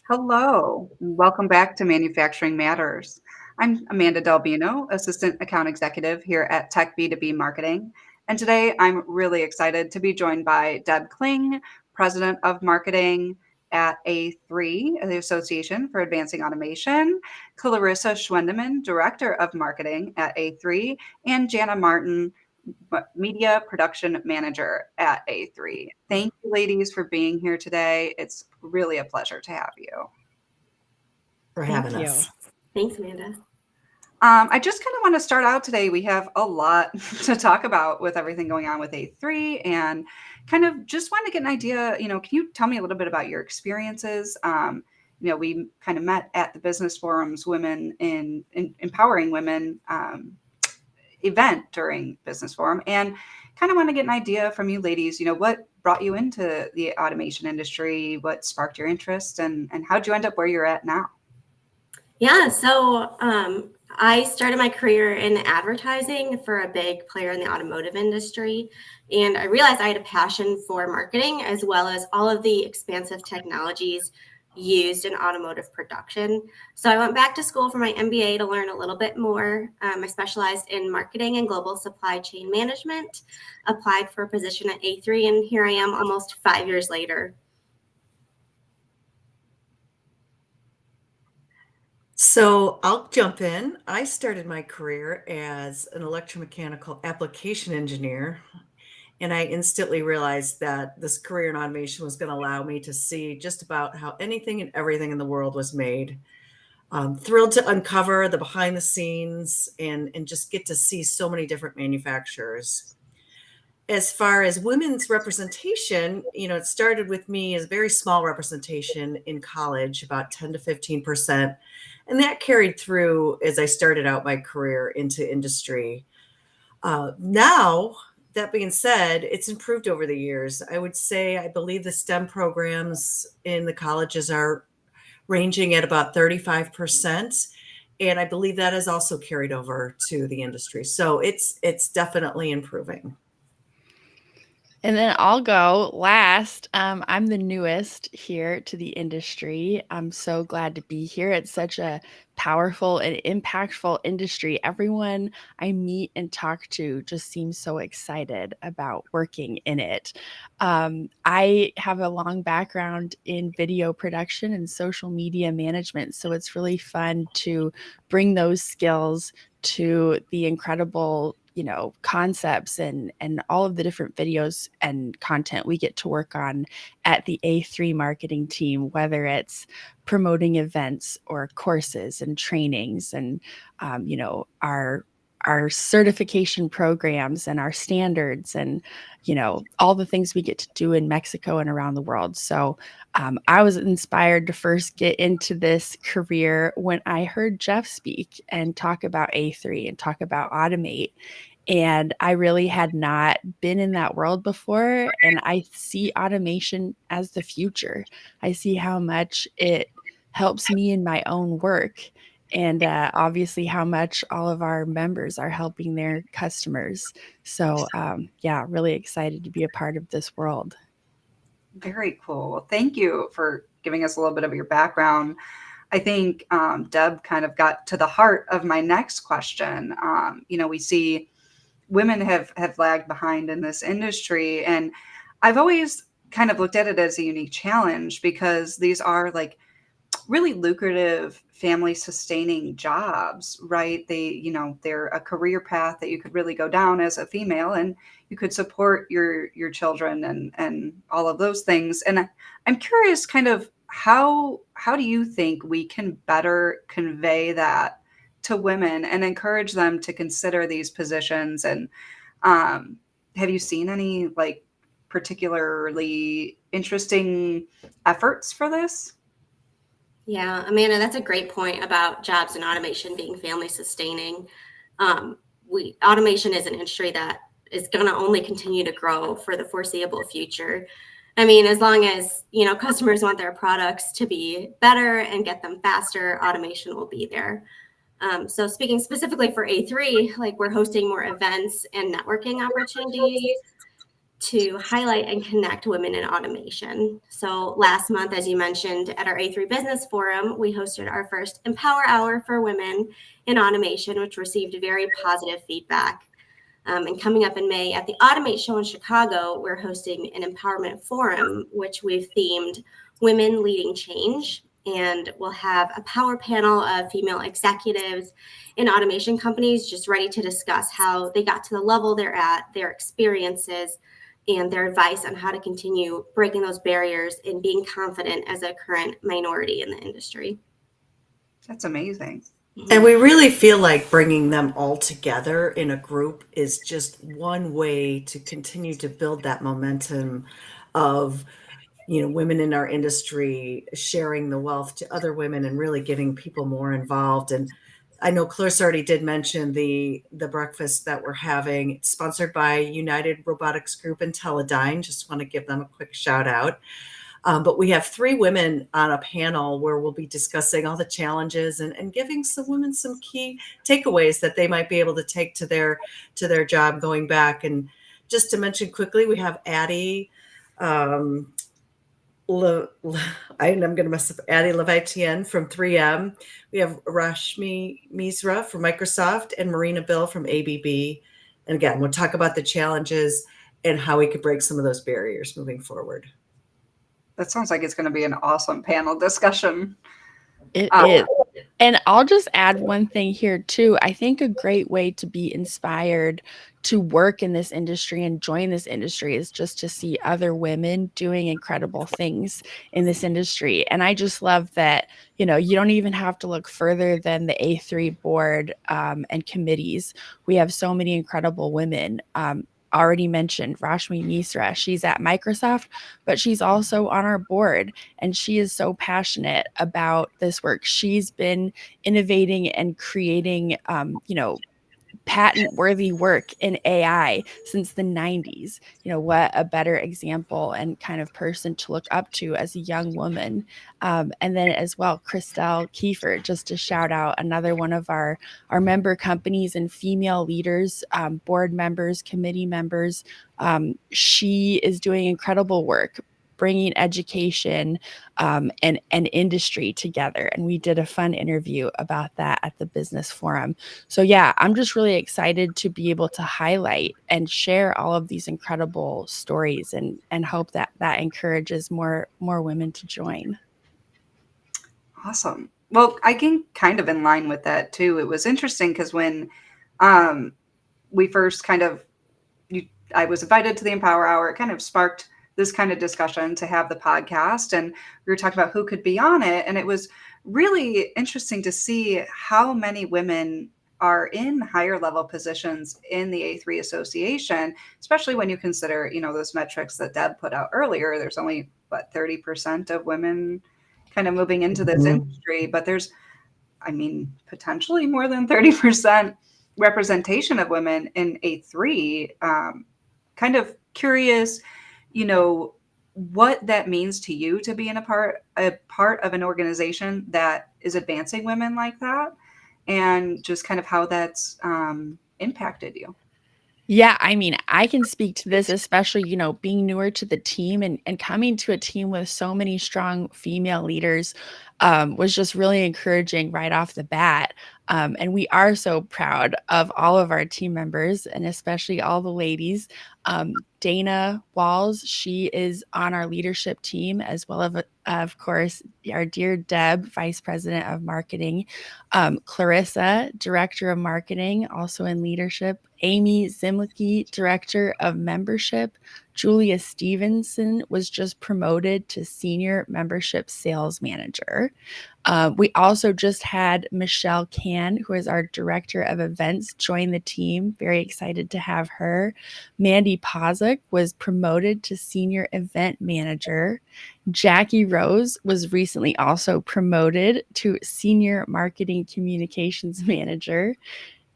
Hello, and welcome back to Manufacturing Matters. I'm Amanda Delbino, Assistant Account Executive here at Tech B2B Marketing. And today I'm really excited to be joined by Deb Kling, President of Marketing at A3, the Association for Advancing Automation, Clarissa Schwendeman, Director of Marketing at A3, and Jana Martin, Media Production Manager at A3. Thank you, ladies, for being here today. It's really a pleasure to have you. For Thank having you. us. Thanks, Amanda. I just kind of want to start out today. We have a lot to talk about with everything going on with A3 and kind of just want to get an idea, can you tell me a little bit about your experiences? We kind of met at the Business Forum's Women in Empowering Women event during Business Forum and kind of want to get an idea from you ladies, what brought you into the automation industry, what sparked your interest, and how'd you end up where you're at now? Yeah, so I started my career in advertising for a big player in the automotive industry. And I realized I had a passion for marketing as well as all of the expansive technologies used in automotive production. So I went back to school for my MBA to learn a little bit more. I specialized in marketing and global supply chain management, applied for a position at A3, and here I am almost 5 years later. So I'll jump in. I started my career as an electromechanical application engineer, and I instantly realized that this career in automation was going to allow me to see just about how anything and everything in the world was made. Thrilled to uncover the behind the scenes and just get to see so many different manufacturers. As far as women's representation, it started with me as very small representation in college, about 10 to 15%. And that carried through as I started out my career into industry. Now, that being said, it's improved over the years. I would say I believe the STEM programs in the colleges are ranging at about 35%. And I believe that has also carried over to the industry. So it's definitely improving. And then I'll go last. I'm the newest here to the industry. I'm so glad to be here. It's such a powerful and impactful industry. Everyone I meet and talk to just seems so excited about working in it. I have a long background in video production and social media management, so it's really fun to bring those skills to the incredible concepts and all of the different videos and content we get to work on at the A3 marketing team, whether it's promoting events or courses and trainings and our certification programs and our standards and all the things we get to do in Mexico and around the world. So I was inspired to first get into this career when I heard Jeff speak and talk about A3 and talk about Automate. And I really had not been in that world before. And I see automation as the future. I see how much it helps me in my own work. And obviously, how much all of our members are helping their customers. So, yeah, really excited to be a part of this world. Very cool. Well, thank you for giving us a little bit of your background. I think Deb kind of got to the heart of my next question. We see women have lagged behind in this industry, and I've always kind of looked at it as a unique challenge because these are like really lucrative family sustaining jobs, right? They're a career path that you could really go down as a female, and you could support your children and all of those things. And I'm curious kind of how do you think we can better convey that to women and encourage them to consider these positions? And have you seen any like particularly interesting efforts for this? Yeah, Amanda, that's a great point about jobs and automation being family sustaining. Automation is an industry that is going to only continue to grow for the foreseeable future. I mean, as long as customers want their products to be better and get them faster, automation will be there. So speaking specifically for A3, like we're hosting more events and networking opportunities to highlight and connect women in automation. So last month, as you mentioned, at our A3 Business Forum, we hosted our first Empower Hour for Women in Automation, which received very positive feedback. And coming up in May at the Automate Show in Chicago, we're hosting an empowerment forum, which we've themed Women Leading Change. And we'll have a power panel of female executives in automation companies just ready to discuss how they got to the level they're at, their experiences, and their advice on how to continue breaking those barriers and being confident as a current minority in the industry. That's amazing. And we really feel like bringing them all together in a group is just one way to continue to build that momentum of, women in our industry sharing the wealth to other women and really getting people more involved. And I know Clarissa already did mention the breakfast that we're having. It's sponsored by United Robotics Group and Teledyne. Just want to give them a quick shout out. But we have 3 women on a panel where we'll be discussing all the challenges and giving some women some key takeaways that they might be able to take to their job going back. And just to mention quickly, we have Addie, I'm going to mess up, Addie Levitienne from 3M. We have Rashmi Misra from Microsoft and Marina Bill from ABB. And again, we'll talk about the challenges and how we could break some of those barriers moving forward. That sounds like it's going to be an awesome panel discussion. It is. And I'll just add one thing here too. I think a great way to be inspired to work in this industry and join this industry is just to see other women doing incredible things in this industry. And I just love that, you don't even have to look further than the A3 board and committees. We have so many incredible women. Already mentioned Rashmi Misra. She's at Microsoft, but she's also on our board, and she is so passionate about this work. She's been innovating and creating, patent-worthy work in AI since the 90s. What a better example and kind of person to look up to as a young woman. And then as well, Christelle Kiefer, just to shout out another one of our member companies and female leaders, board members, committee members. She is doing incredible work, bringing education and industry together. And we did a fun interview about that at the business forum. So yeah, I'm just really excited to be able to highlight and share all of these incredible stories and hope that encourages more women to join. Awesome. Well, I can kind of in line with that too. It was interesting because when we first I was invited to the Empower Hour, it kind of sparked this kind of discussion to have the podcast, and we were talking about who could be on it. And it was really interesting to see how many women are in higher level positions in the A3 Association, especially when you consider, those metrics that Deb put out earlier. There's only 30% of women kind of moving into this industry, but there's, potentially more than 30% representation of women in A3. Kind of curious, what that means to you to be in a part of an organization that is advancing women like that, and just kind of how that's impacted you. Yeah, I can speak to this, especially, being newer to the team and coming to a team with so many strong female leaders was just really encouraging right off the bat. And we are so proud of all of our team members, and especially all the ladies. Dana Walls, she is on our leadership team, as well as, of course, our dear Deb, Vice President of Marketing. Clarissa, Director of Marketing, also in leadership. Amy Zimlicki, Director of Membership. Julia Stevenson was just promoted to Senior Membership Sales Manager. We also just had Michelle Can, who is our Director of Events, join the team. Very excited to have her. Mandy Pozak was promoted to Senior Event Manager. Jackie Rose was recently also promoted to Senior Marketing Communications Manager.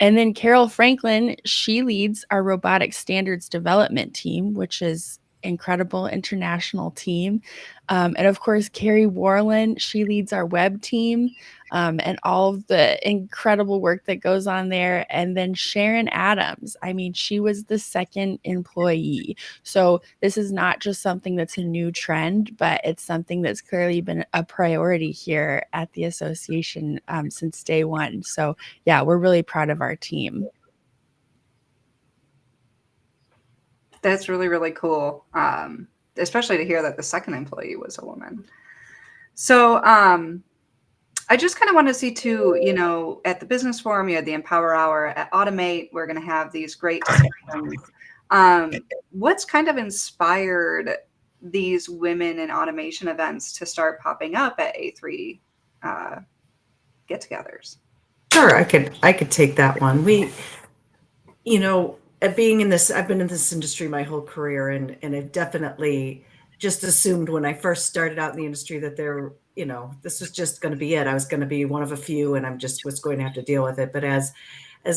And then Carol Franklin, she leads our robotic standards development team, which is incredible international team. And of course, Carrie Warland, she leads our web team and all of the incredible work that goes on there. And then Sharon Adams, I mean, she was the second employee. So this is not just something that's a new trend, but it's something that's clearly been a priority here at the association since day one. So yeah, we're really proud of our team. That's really, really cool. Especially to hear that the second employee was a woman. So I just kind of want to see too, you know, at the business forum, you had the Empower Hour. At Automate, we're going to have these great discussions. What's kind of inspired these women in automation events to start popping up at A3 get-togethers? Sure, I could take that one. You know, being in this, I've been in this industry my whole career, and I've definitely just assumed when I first started out in the industry that you know, this was just going to be it. I was going to be one of a few, and I'm just was going to have to deal with it. But as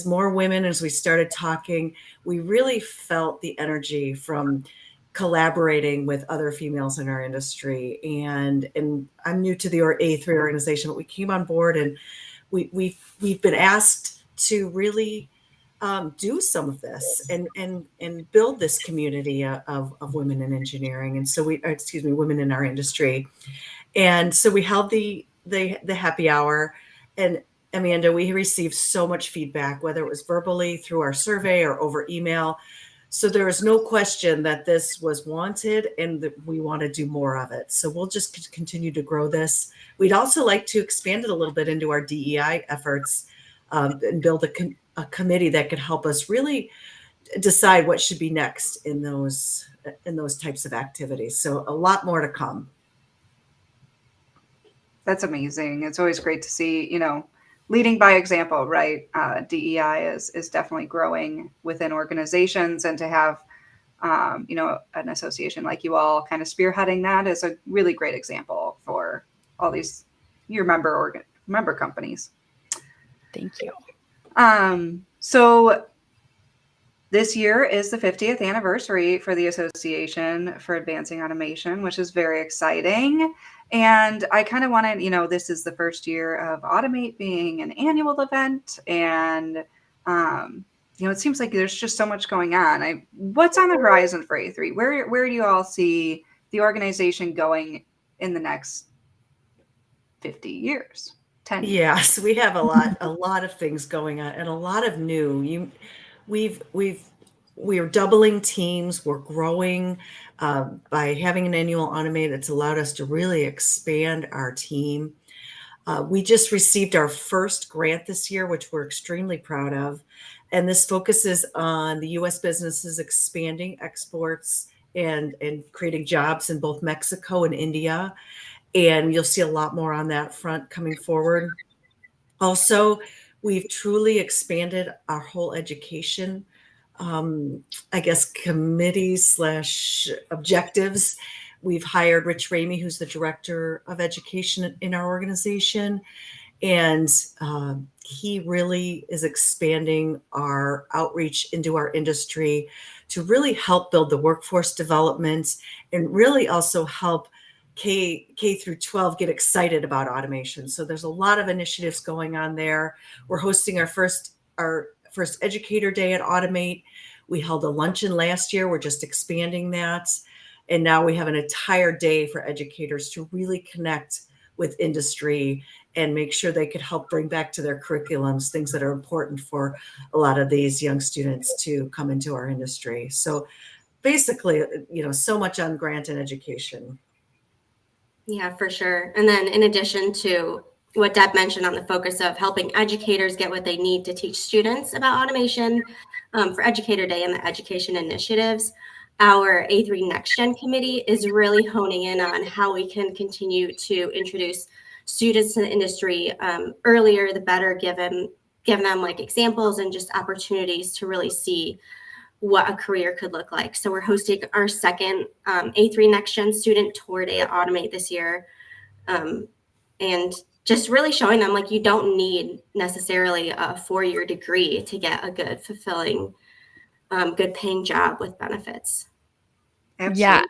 more women, as we started talking, we really felt the energy from collaborating with other females in our industry. And I'm new to the A3 organization, but we came on board, and we've been asked to really do some of this and build this community of women in engineering. And so women in our industry. And so we held the happy hour, and Amanda, we received so much feedback, whether it was verbally through our survey or over email. So there is no question that this was wanted and that we want to do more of it. So we'll just continue to grow this. We'd also like to expand it a little bit into our DEI efforts and build a committee that could help us really decide what should be next in those types of activities. So a lot more to come. That's amazing. It's always great to see, you know, leading by example, right? DEI is definitely growing within organizations, and to have, you know, an association like you all kind of spearheading that is a really great example for all these your member companies. Thank you. So this year is the 50th anniversary for the Association for Advancing Automation, which is very exciting. And I kind of wanted, you know, this is the first year of Automate being an annual event. And, you know, it seems like there's just so much going on. What's on the horizon for A3? Where do you all see the organization going in the next 50 years? 10 years? Yes, we have a lot of things going on, and a lot of new. We're doubling teams. We're growing by having an annual Automate. It's allowed us to really expand our team. We just received our first grant this year, which we're extremely proud of. And this focuses on the U.S. businesses expanding exports and creating jobs in both Mexico and India. And you'll see a lot more on that front coming forward. Also, we've truly expanded our whole education, committees / objectives. We've hired Rich Ramey, who's the director of education in our organization. And he really is expanding our outreach into our industry to really help build the workforce development and really also help K through 12 get excited about automation. So there's a lot of initiatives going on there. We're hosting our first educator day at Automate. We held a luncheon last year. We're just expanding that. And now we have an entire day for educators to really connect with industry and make sure they could help bring back to their curriculums things that are important for a lot of these young students to come into our industry. So basically, you know, so much on grant and education. Yeah, for sure. And then in addition to what Deb mentioned on the focus of helping educators get what they need to teach students about automation for Educator Day and the education initiatives, our A3 Next Gen committee is really honing in on how we can continue to introduce students to the industry earlier, the better, give them like examples and just opportunities to really see what a career could look like. So we're hosting our second A3 Next Gen student tour day at Automate this year. And just really showing them like you don't need necessarily a 4-year degree to get a good, fulfilling, good paying job with benefits. Absolutely.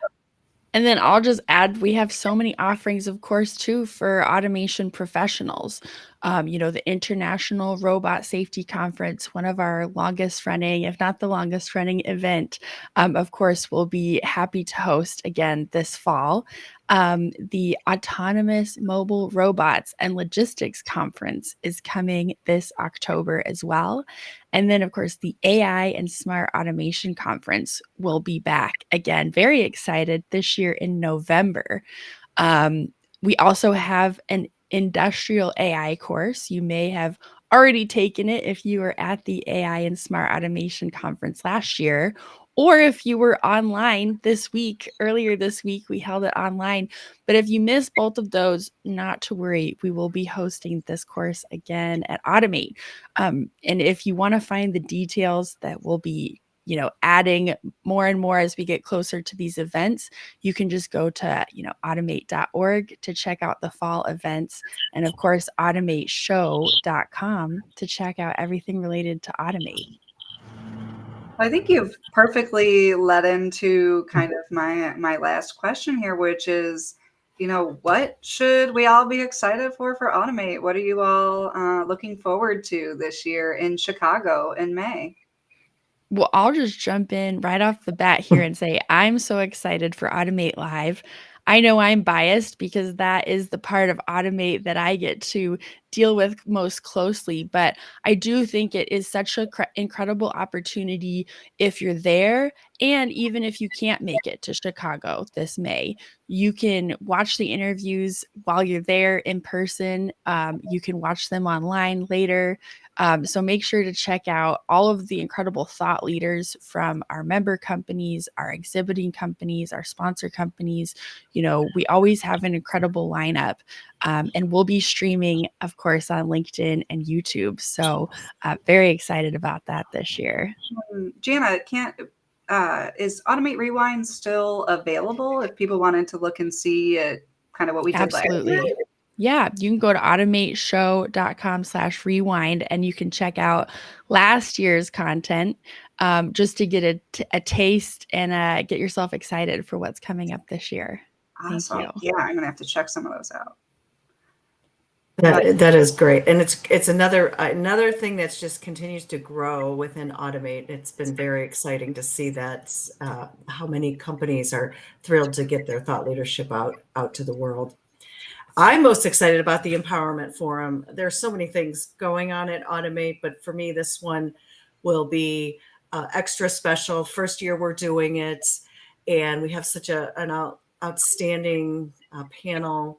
And then I'll just add, we have so many offerings, of course, too, for automation professionals. The International Robot Safety Conference, one of our longest running, if not the longest running event, of course, we'll be happy to host again this fall. The Autonomous Mobile Robots and Logistics Conference is coming this October as well. And then, of course, the AI and Smart Automation Conference will be back again. Very excited this year in November. We also have an industrial AI course. You may have already taken it if you were at the AI and Smart Automation Conference last year, or if you were online earlier this week, we held it online. But if you missed both of those, not to worry, we will be hosting this course again at Automate. And if you want to find the details that will be, adding more and more as we get closer to these events, you can just go to, automate.org to check out the fall events. And of course, automateshow.com to check out everything related to Automate. I think you've perfectly led into kind of my last question here, which is, what should we all be excited for Automate? What are you all looking forward to this year in Chicago in May? Well, I'll just jump in right off the bat here and say I'm so excited for Automate Live. I know I'm biased because that is the part of Automate that I get to deal with most closely, but I do think it is such an incredible opportunity if you're there, and even if you can't make it to Chicago this May, you can watch the interviews while you're there in person. You can watch them online later. So make sure to check out all of the incredible thought leaders from our member companies, our exhibiting companies, our sponsor companies. We always have an incredible lineup, and we'll be streaming, of course, on LinkedIn and YouTube. So very excited about that this year. Jana, is Automate Rewind still available if people wanted to look and see kind of what we did last year? Absolutely. Yeah, you can go to automateshow.com/rewind and you can check out last year's content just to get a taste and get yourself excited for what's coming up this year. Awesome. Thank you. Yeah, I'm going to have to check some of those out. That is great. And it's another thing that's just continues to grow within Automate. It's been very exciting to see that how many companies are thrilled to get their thought leadership out to the world. I'm most excited about the Empowerment Forum. There's so many things going on at Automate, but for me, this one will be extra special. First year we're doing it, and we have such an outstanding panel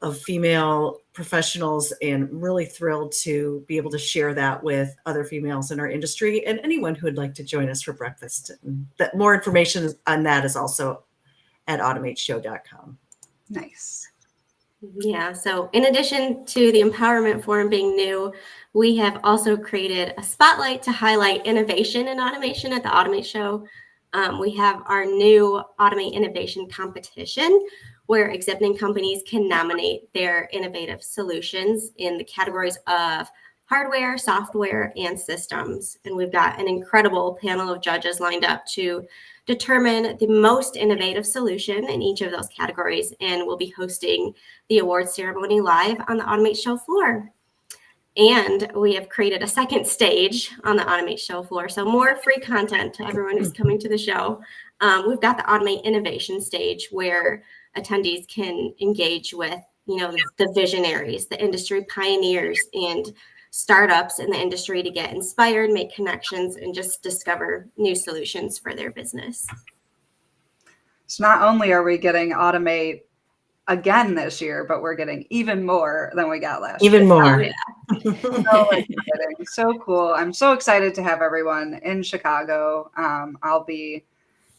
of female professionals, and really thrilled to be able to share that with other females in our industry and anyone who would like to join us for breakfast. That more information on that is also at automateshow.com. Nice. Yeah, so in addition to the Empowerment Forum being new, we have also created a spotlight to highlight innovation in automation at the Automate Show. We have our new Automate Innovation Competition, where exhibiting companies can nominate their innovative solutions in the categories of hardware, software, and systems. And we've got an incredible panel of judges lined up to determine the most innovative solution in each of those categories. And we'll be hosting the awards ceremony live on the Automate Show floor. And we have created a second stage on the Automate Show floor. So more free content to everyone who's coming to the show. We've got the Automate Innovation stage where attendees can engage with, the visionaries, the industry pioneers, and startups in the industry to get inspired, make connections, and just discover new solutions for their business. So not only are we getting Automate again this year, but we're getting even more than we got last year. Even more. So exciting. So cool. I'm so excited to have everyone in Chicago. I'll be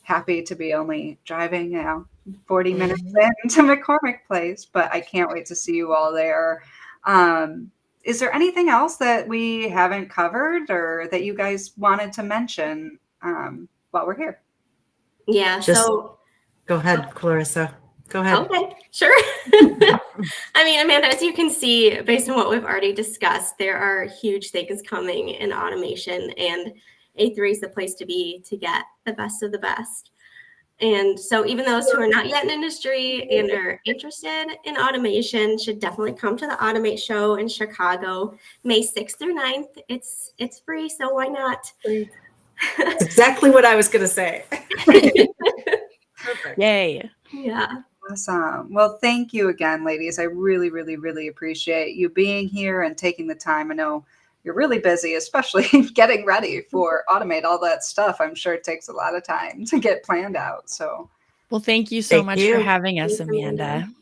happy to be only driving 40 minutes into McCormick Place, but I can't wait to see you all there. Is there anything else that we haven't covered or that you guys wanted to mention while we're here? Yeah, so go ahead, Clarissa. Go ahead. Okay, sure. I mean, Amanda, as you can see, based on what we've already discussed, there are huge things coming in automation, and A3 is the place to be to get the best of the best. And so even those who are not yet in industry and are interested in automation should definitely come to the Automate Show in Chicago, May 6th through 9th. It's free, so why not? That's exactly what I was going to say. Perfect. Yay. Yeah. Awesome. Well, thank you again, ladies. I really, really, really appreciate you being here and taking the time. I know you're really busy, especially getting ready for Automate, all that stuff. I'm sure it takes a lot of time to get planned out. So, Well, thank you so Thank much you. for having us, Thanks, Amanda. Amanda.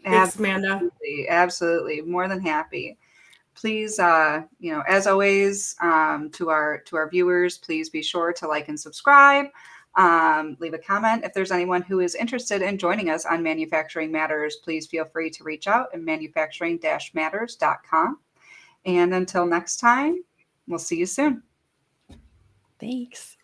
Thanks, Amanda. absolutely, absolutely, more than happy. Please, as always, to our viewers, please be sure to like and subscribe. Leave a comment. If there's anyone who is interested in joining us on Manufacturing Matters, please feel free to reach out at manufacturing-matters.com. And until next time, we'll see you soon. Thanks.